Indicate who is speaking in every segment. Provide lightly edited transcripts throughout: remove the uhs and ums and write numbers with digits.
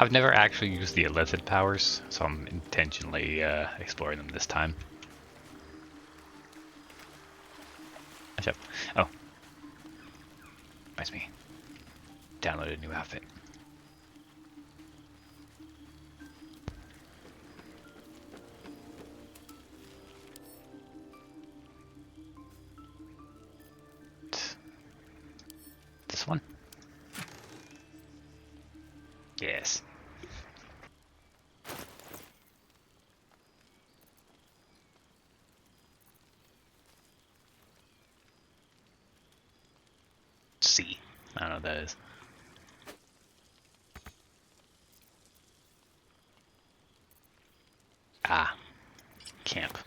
Speaker 1: I've never actually used the illicit powers, so I'm intentionally exploring them this time. Oh, reminds me. Download a new outfit. This one? Yes. C. I don't know what that is. Ah. Camp.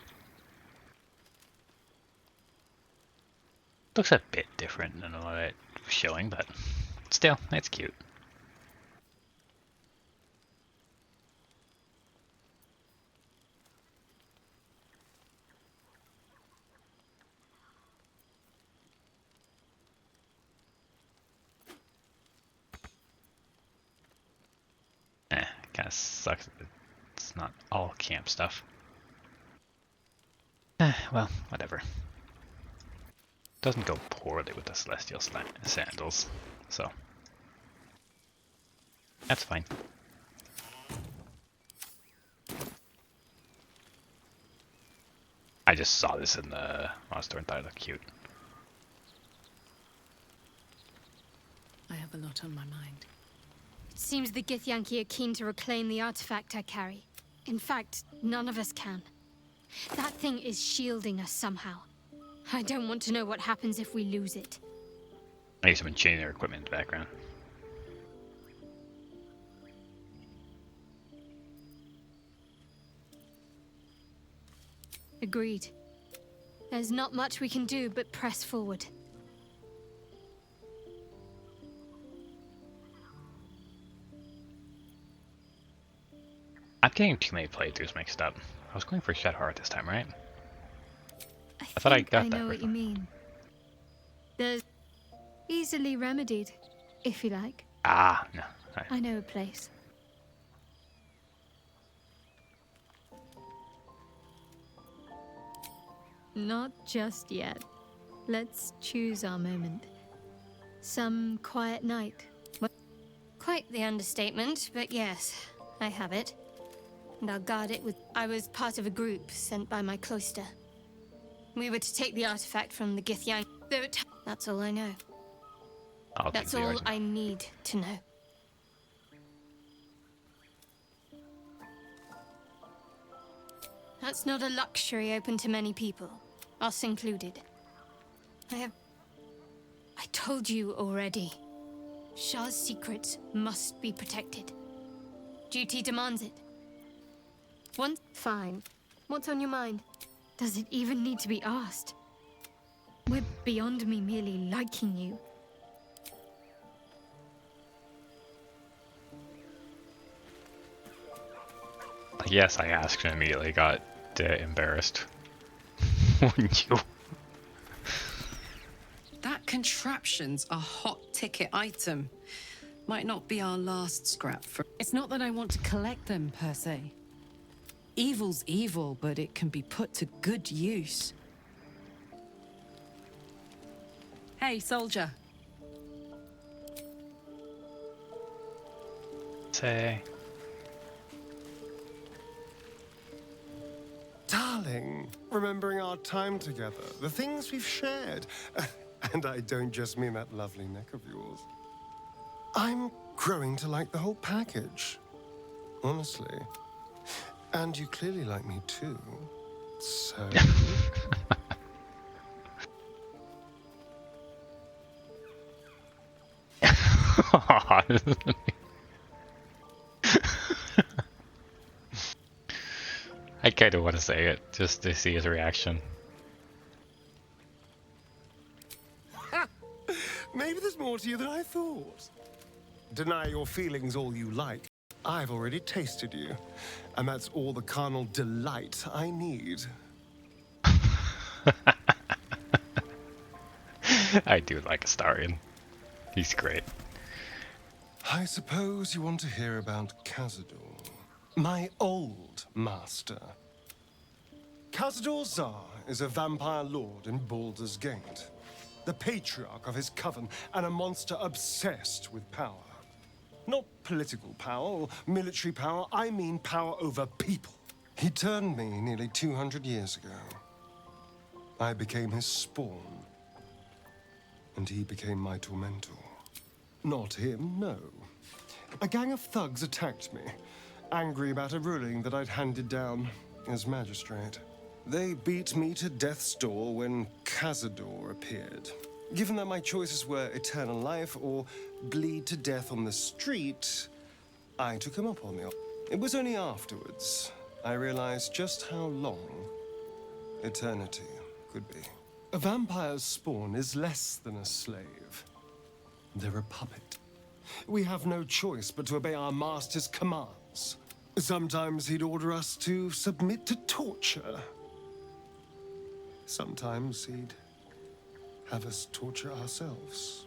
Speaker 1: Looks a bit different than what it was showing, but still, it's cute. Kind of sucks that it's not all camp stuff. Well, whatever. Doesn't go poorly with the celestial sandals, so that's fine. I just saw this in the monster and thought it looked cute.
Speaker 2: I have a lot on my mind.
Speaker 3: It seems the Githyanki are keen to reclaim the artifact I carry. In fact, none of us can. That thing is shielding us somehow. I don't want to know what happens if we lose it.
Speaker 1: I need someone changing their equipment in the background.
Speaker 3: Agreed. There's not much we can do but press forward.
Speaker 1: I'm getting too many playthroughs mixed up. I was going for Shadowheart this time, right?
Speaker 3: I
Speaker 1: thought I
Speaker 3: think
Speaker 1: got
Speaker 3: I
Speaker 1: that
Speaker 3: know what you mean. There's easily remedied, if you like.
Speaker 1: Ah, no.
Speaker 3: I know a place. Not just yet. Let's choose our moment. Some quiet night. Quite the understatement, but yes, I have it. And I'll guard it with... I was part of a group sent by my cloister. We were to take the artifact from the Githyanki. That's all I know. That's all I need to know. That's not a luxury open to many people, us included. I told you already. Shah's secrets must be protected. Duty demands it. Fine. What's on your mind? Does it even need to be asked? We're beyond me merely liking you.
Speaker 1: Yes, I asked and immediately got embarrassed. Wouldn't you?
Speaker 2: That contraption's a hot ticket item. Might not be our last scrap for... It's not that I want to collect them, per se. Evil's evil, but it can be put to good use. Hey, soldier.
Speaker 1: Say.
Speaker 4: Darling, remembering our time together, the things we've shared. And I don't just mean that lovely neck of yours. I'm growing to like the whole package, honestly. And you clearly like me too, so...
Speaker 1: I kind of want to say it, just to see his reaction.
Speaker 4: Maybe there's more to you than I thought. Deny your feelings all you like. I've already tasted you, and that's all the carnal delight I need.
Speaker 1: I do like Astarion. He's great.
Speaker 4: I suppose you want to hear about Cazador, my old master. Cazador Zar is a vampire lord in Baldur's Gate, the patriarch of his coven, and a monster obsessed with power. Not political power or military power, I mean power over people. He turned me nearly 200 years ago. I became his spawn, and he became my tormentor. Not him, no. A gang of thugs attacked me, angry about a ruling that I'd handed down as magistrate. They beat me to death's door when Cazador appeared. Given that my choices were eternal life or bleed to death on the street, I took him up on the offer. It was only afterwards I realized just how long eternity could be. A vampire's spawn is less than a slave. They're a puppet. We have no choice but to obey our master's commands. Sometimes he'd order us to submit to torture. Sometimes he'd have us torture ourselves.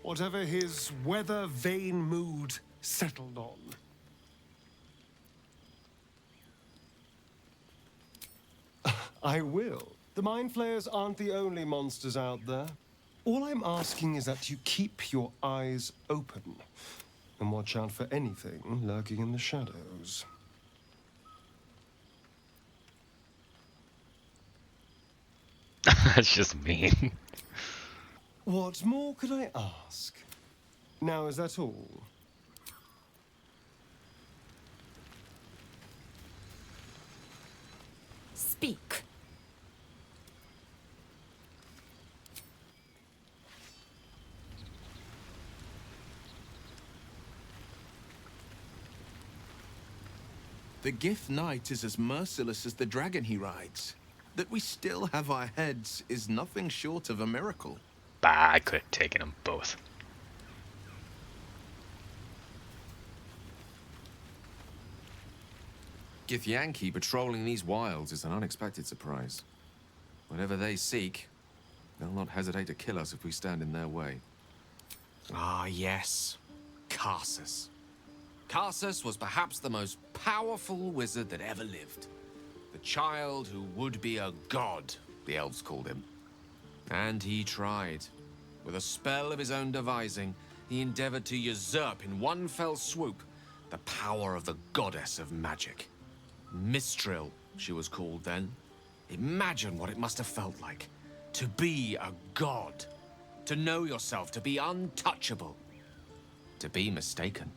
Speaker 4: Whatever his weather-vane mood settled on. I will. The Mind Flayers aren't the only monsters out there. All I'm asking is that you keep your eyes open and watch out for anything lurking in the shadows.
Speaker 1: That's just mean.
Speaker 4: What more could I ask? Now, is that all?
Speaker 2: Speak.
Speaker 5: The Gift Knight is as merciless as the dragon he rides. That we still have our heads is nothing short of a miracle.
Speaker 1: Bah, I could have taken them both.
Speaker 6: Githyanki patrolling these wilds is an unexpected surprise. Whatever they seek, they'll not hesitate to kill us if we stand in their way.
Speaker 7: Ah, yes. Karsus. Karsus was perhaps the most powerful wizard that ever lived. The child who would be a god, the elves called him. And he tried. With a spell of his own devising, he endeavored to usurp in one fell swoop the power of the goddess of magic. Mistral, she was called then. Imagine what it must have felt like to be a god. To know yourself, to be untouchable. To be mistaken.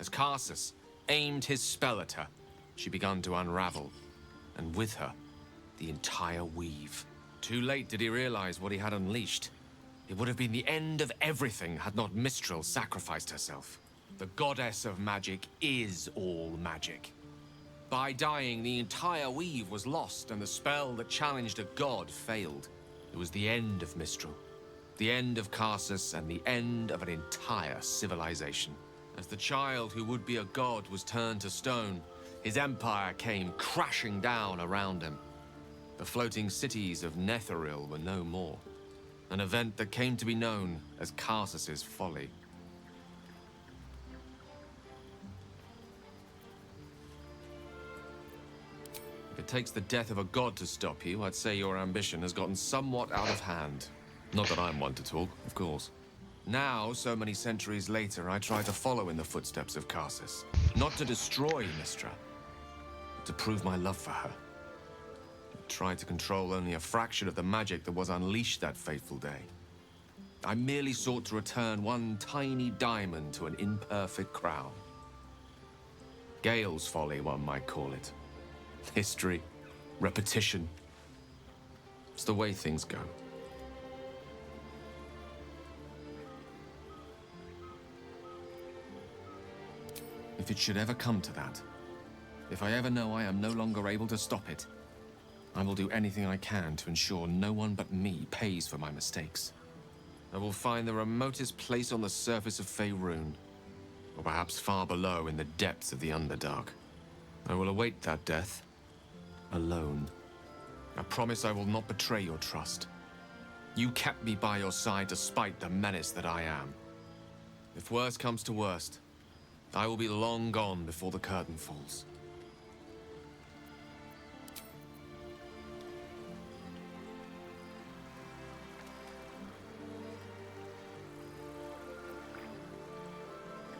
Speaker 7: As Karsus aimed his spell at her, she began to unravel, and with her, the entire weave. Too late did he realize what he had unleashed. It would have been the end of everything had not Mistral sacrificed herself. The goddess of magic is all magic. By dying, the entire weave was lost, and the spell that challenged a god failed. It was the end of Mistral, the end of Karsus, and the end of an entire civilization. As the child who would be a god was turned to stone, his empire came crashing down around him. The floating cities of Netheril were no more. An event that came to be known as Karsus's folly. If it takes the death of a god to stop you, I'd say your ambition has gotten somewhat out of hand. Not that I'm one to talk, of course. Now, so many centuries later, I try to follow in the footsteps of Karsus. Not to destroy Mystra, but to prove my love for her. I tried to control only a fraction of the magic that was unleashed that fateful day. I merely sought to return one tiny diamond to an imperfect crown. Gale's folly, one might call it. History, repetition. It's the way things go. If it should ever come to that, if I ever know I am no longer able to stop it, I will do anything I can to ensure no one but me pays for my mistakes. I will find the remotest place on the surface of Faerun, or perhaps far below in the depths of the Underdark. I will await that death, alone. I promise I will not betray your trust. You kept me by your side despite the menace that I am.
Speaker 5: If worst comes to worst, I will be long gone before the curtain falls.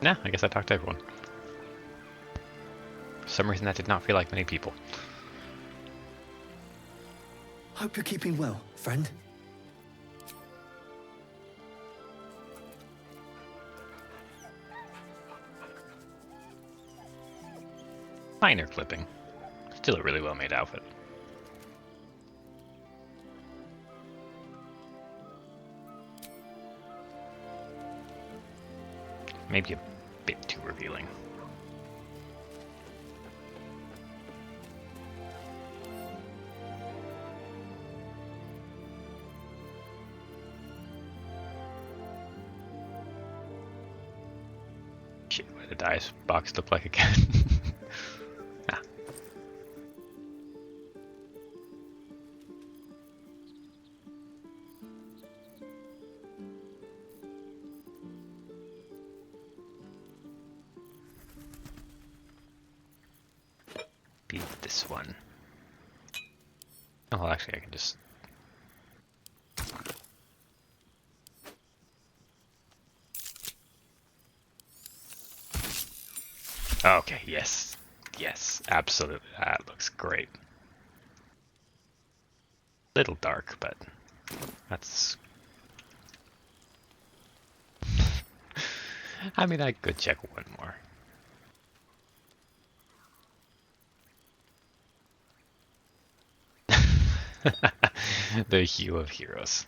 Speaker 1: Nah, I guess I talked to everyone. For some reason that did not feel like many people.
Speaker 8: Hope you're keeping well, friend.
Speaker 1: Minor clipping. Still a really well made outfit. Maybe a bit too revealing. Shit, what did the dice box look like again? Ah. Be this one. Oh, well, actually, I can just. Okay, yes. Yes, absolutely. That looks great. Little dark, but that's. I mean, I could check one more. The hue of heroes.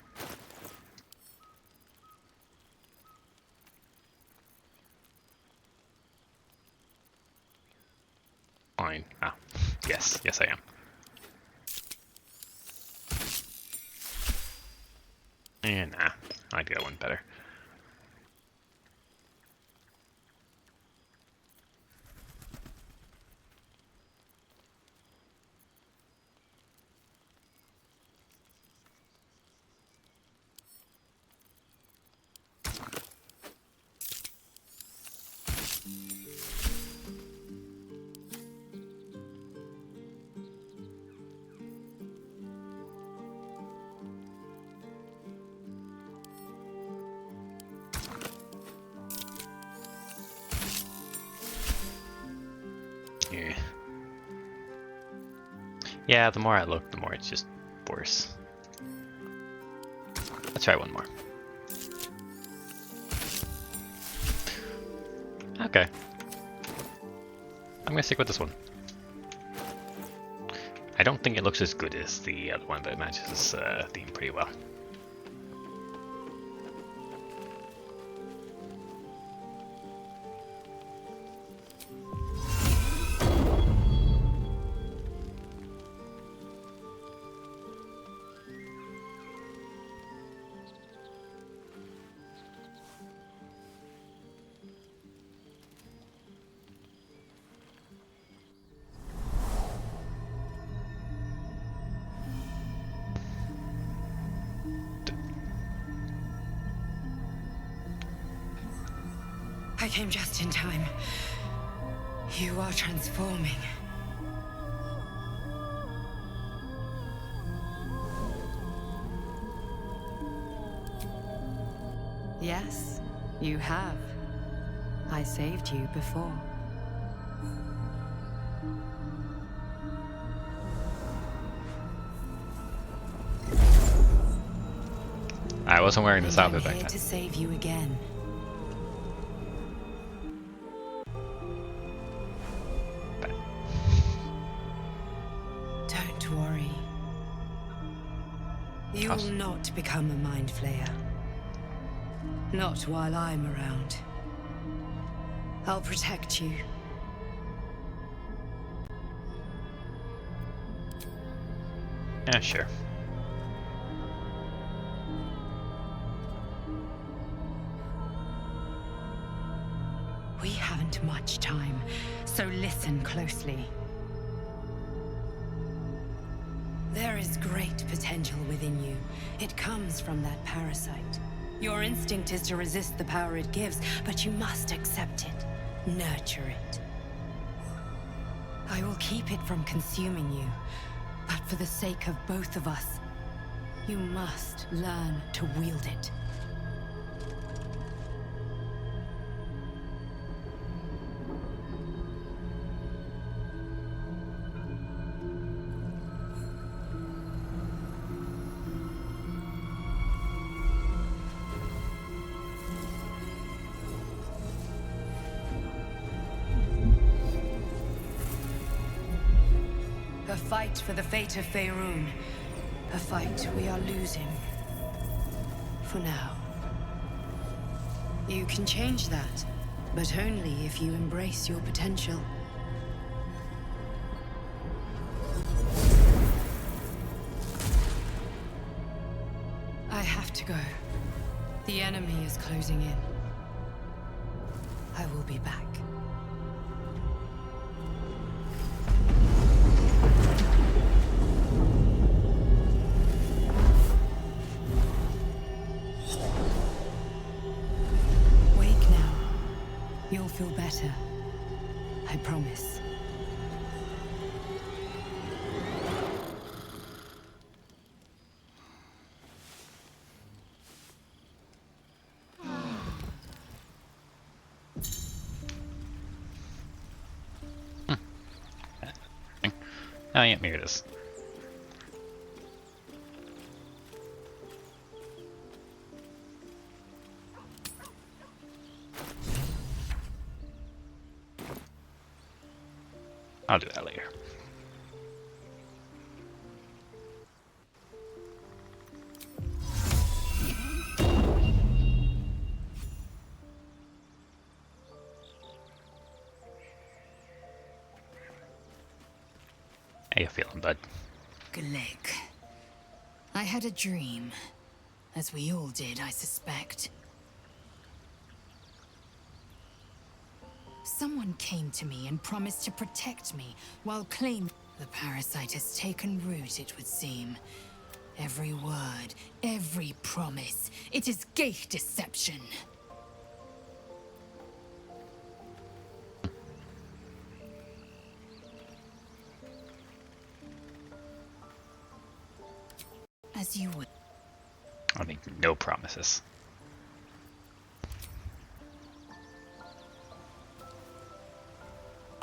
Speaker 1: Fine. Ah, yes, yes I am. And nah, I'd go one better. Yeah. Yeah, the more I look, the more it's just worse. Let's try one more. Okay. I'm gonna stick with this one. I don't think it looks as good as the other one, but it matches this theme pretty well.
Speaker 2: I came just in time. You are transforming. Yes, you have. I saved you before.
Speaker 1: I wasn't wearing this outfit back
Speaker 2: I'm here
Speaker 1: then.
Speaker 2: to save you again. Don't worry. You'll not become a mind flayer. Not while I'm around. I'll protect you.
Speaker 1: Yeah, sure.
Speaker 2: We haven't much time, so listen closely. There is great potential within you. It comes from that parasite. Your instinct is to resist the power it gives, but you must accept it. Nurture it. I will keep it from consuming you, but for the sake of both of us, you must learn to wield it. A fight for the fate of Faerun. A fight we are losing. For now. You can change that, but only if you embrace your potential. I have to go. The enemy is closing in. I will be back. You'll feel better. I promise.
Speaker 1: Oh yeah, here it is. I'll do that later. How you feeling, bud?
Speaker 2: Gleg. I had a dream. As we all did, I suspect. Someone came to me and promised to protect me, while claiming the parasite has taken root, it would seem. Every word, every promise, it is gay deception. As you would.
Speaker 1: I make no promises.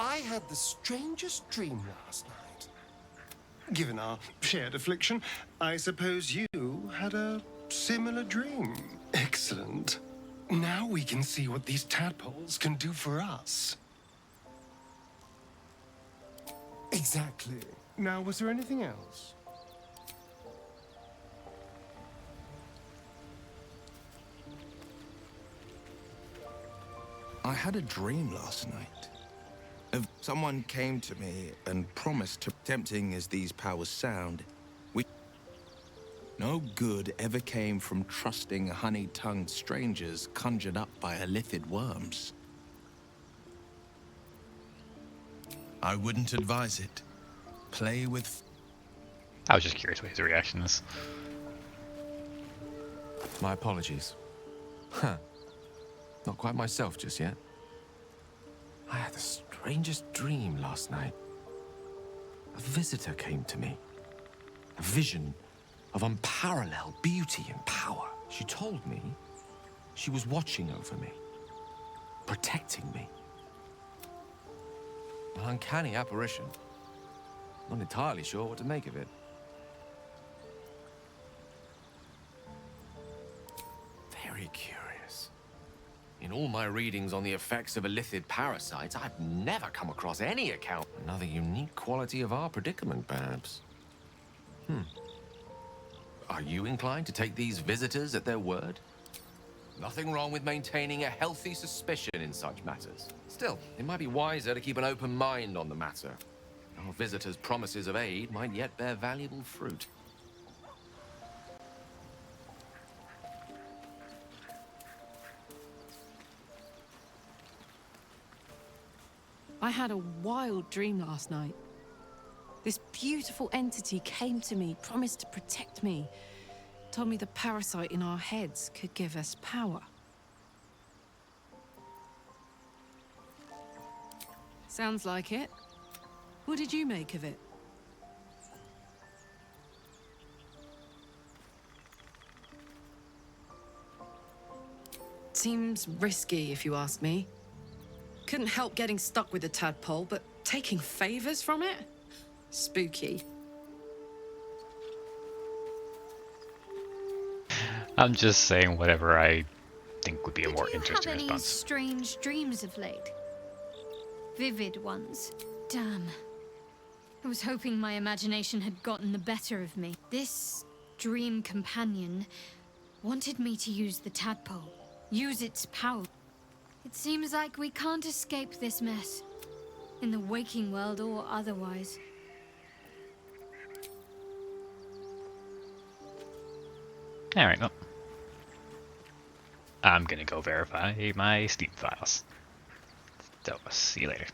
Speaker 4: I had the strangest dream last night. Given our shared affliction, I suppose you had a similar dream. Excellent. Now we can see what these tadpoles can do for us. Exactly. Now, was there anything else?
Speaker 5: I had a dream last night. Of someone came to me and promised to, tempting as these powers sound, no good ever came from trusting honey-tongued strangers conjured up by illithid worms. I wouldn't advise it. Play with...
Speaker 1: I was just curious what his reaction is.
Speaker 6: My apologies. Huh. Not quite myself just yet. I had the strangest dream last night. A visitor came to me. A vision of unparalleled beauty and power. She told me she was watching over me, protecting me. An uncanny apparition. Not entirely sure what to make of it. Very curious. In all my readings on the effects of illithid parasites, I've never come across any account. Another unique quality of our predicament, perhaps. Are you inclined to take these visitors at their word? Nothing wrong with maintaining a healthy suspicion in such matters. Still, it might be wiser to keep an open mind on the matter. Our visitors' promises of aid might yet bear valuable fruit.
Speaker 2: I had a wild dream last night. This beautiful entity came to me, promised to protect me, told me the parasite in our heads could give us power. Sounds like it. What did you make of it? Seems risky, if you ask me. Couldn't help getting stuck with the tadpole, but taking favors from it? Spooky.
Speaker 1: I'm just saying whatever I think would be a more
Speaker 3: Did you
Speaker 1: interesting
Speaker 3: have any
Speaker 1: response.
Speaker 3: strange dreams of late? Vivid ones. Damn. I was hoping my imagination had gotten the better of me. This dream companion wanted me to use the tadpole. Use its power. It seems like we can't escape this mess. In the waking world or otherwise.
Speaker 1: Alright, well. I'm gonna go verify my Steam files. So, see you later.